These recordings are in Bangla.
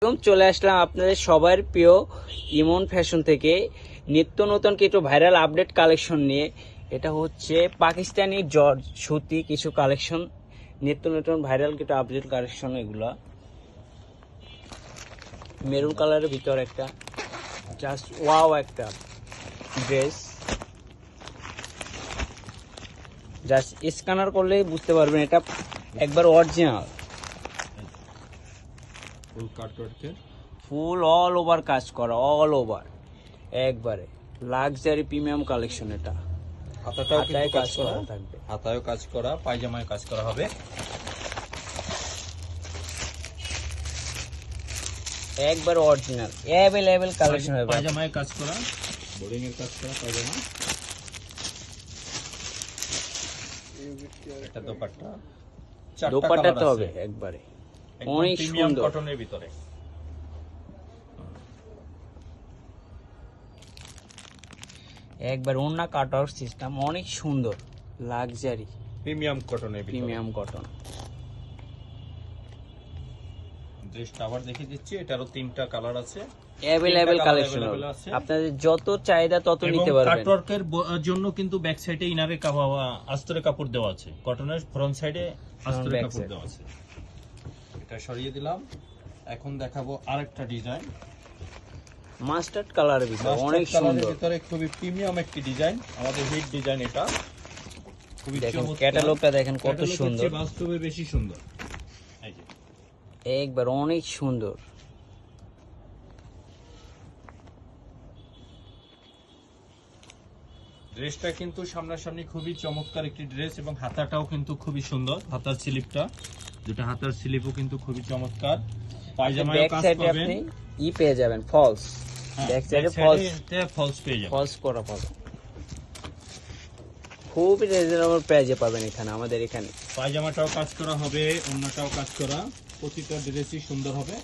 চলে আসলাম আপনাদের সবার প্রিয় ইমন ফ্যাশন থেকে নিত্য নতুন কিছু ভাইরাল আপডেট কালেকশন নিয়ে। এটা হচ্ছে পাকিস্তানি জর্জ সুতি কিছু কালেকশন, নিত্য নতুন ভাইরাল কিছু আপডেট কালেকশন। এগুলা মেরুন কালারের ভিতর একটা জাস্ট ওয়াও একটা ড্রেস, জাস্ট স্ক্যানার করলেই বুঝতে পারবেন এটা একবার অরিজিনাল। ফুল অল ওভার কাজ করা, অল ওভার একবারে লাক্সারি প্রিমিয়াম কালেকশন। এটা হাতাটাও কিন্তু হাতায় কাজ করা থাকবে, হাতায়ও কাজ করা, পায়জামায় কাজ করা হবে। একবার অরিজিনাল অ্যাভেলেবেল কালেকশন হবে। পায়জামায় কাজ করা, বোর্ডিং এর কাজ করা পায়জামা। এটা দোপাট্টা, দোপাট্টাতে হবে একবারে অনেক প্রিমিয়াম সুন্দর কটনের ভিতরে। একবার ওড়না কাট আউট সিস্টেম, অনেক সুন্দর লাক্সারি প্রিমিয়াম কটনের ভিতরে প্রিমিয়াম কটন। ড্রেসটা আবার দেখে দিচ্ছি, এটারও তিনটা কালার আছে, অ্যাভেলেবেল কালেকশন হবে, আপনাদের যত চাহিদা তত নিতে পারবেন। কাটওয়ার্কের জন্য কিন্তু ব্যাক সাইডে ইনারে আস্তরে কাপড় দেওয়া আছে, কটনের ফ্রন্ট সাইডে আস্তরে কাপড় দেওয়া আছে। এটা সরিয়ে দিলাম। এখন দেখাবো আরেকটা ডিজাইন, মাস্টার্ড কালারের ভিতরে অনেক সুন্দর, ভিতরে খুবই প্রিমিয়াম একটি ডিজাইন, আমাদের হিট ডিজাইন। এটা খুবই দেখেন চমৎকার। ক্যাটালগটা দেখেন কত সুন্দর, বাস্তবে বেশি সুন্দর। এই যে একবার অনেক সুন্দর। ড্রেসটা কিন্তু সামনাসামনি খুবই চমৎকার একটি ড্রেস, এবং হাতাটাও কিন্তু খুবই সুন্দর। হাতার স্লিপটা, যেটা হাতার স্লিপও কিন্তু খুবই চমৎকার। পায়জামায় ব্যাক কাজ সাইডে পাবেন, আপনি পেয়ে যাবেন ফলস, ব্যাক সাইডে ফলস পেয়ে যাবেন, ফলস করা পাবেন। খুবই রিজনেবল প্রাইসে পাবেন এখানে, আমাদের এখানে। পায়জামাটাও কাজ করা হবে, ওড়নাটাও কাজ করা, প্রতিটা ড্রেসই সুন্দর হবে।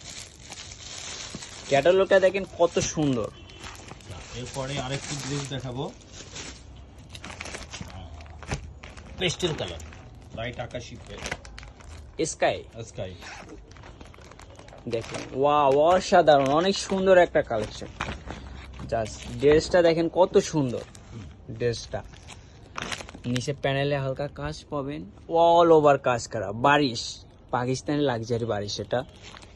ক্যাটালগটা দেখেন কত সুন্দর। এরপরে আরেকটি ড্রেস দেখাবো, পেস্টেল কালার, লাইট আকাশি স্কাই স্কাই। দেখেন ওয়াও, অসাধারণ অনেক সুন্দর একটা কালেকশন। জাস্ট ড্রেসটা দেখেন কত সুন্দর। ড্রেসটা নিচে প্যানেলে হালকা কাজ পাবেন, অল ওভার কাজ করা বারিশ, পাকিস্তানি লাক্সারি বারিশ এটা,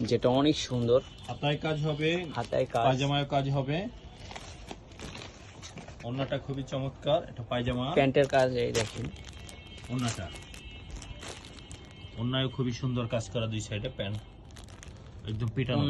যেটা অনেক সুন্দর। হাতায় কাজ হবে, হাতায় কাজ, পায়জামায় কাজ হবে, ওড়নাটা খুবই চমৎকার। এটা পায়জামা, প্যান্টের কাজ এই দেখেন, ওড়নাটা, ওড়নায় খুবই সুন্দর কাজ করা, দুই সাইডে প্যান্ট একদম পিটানো।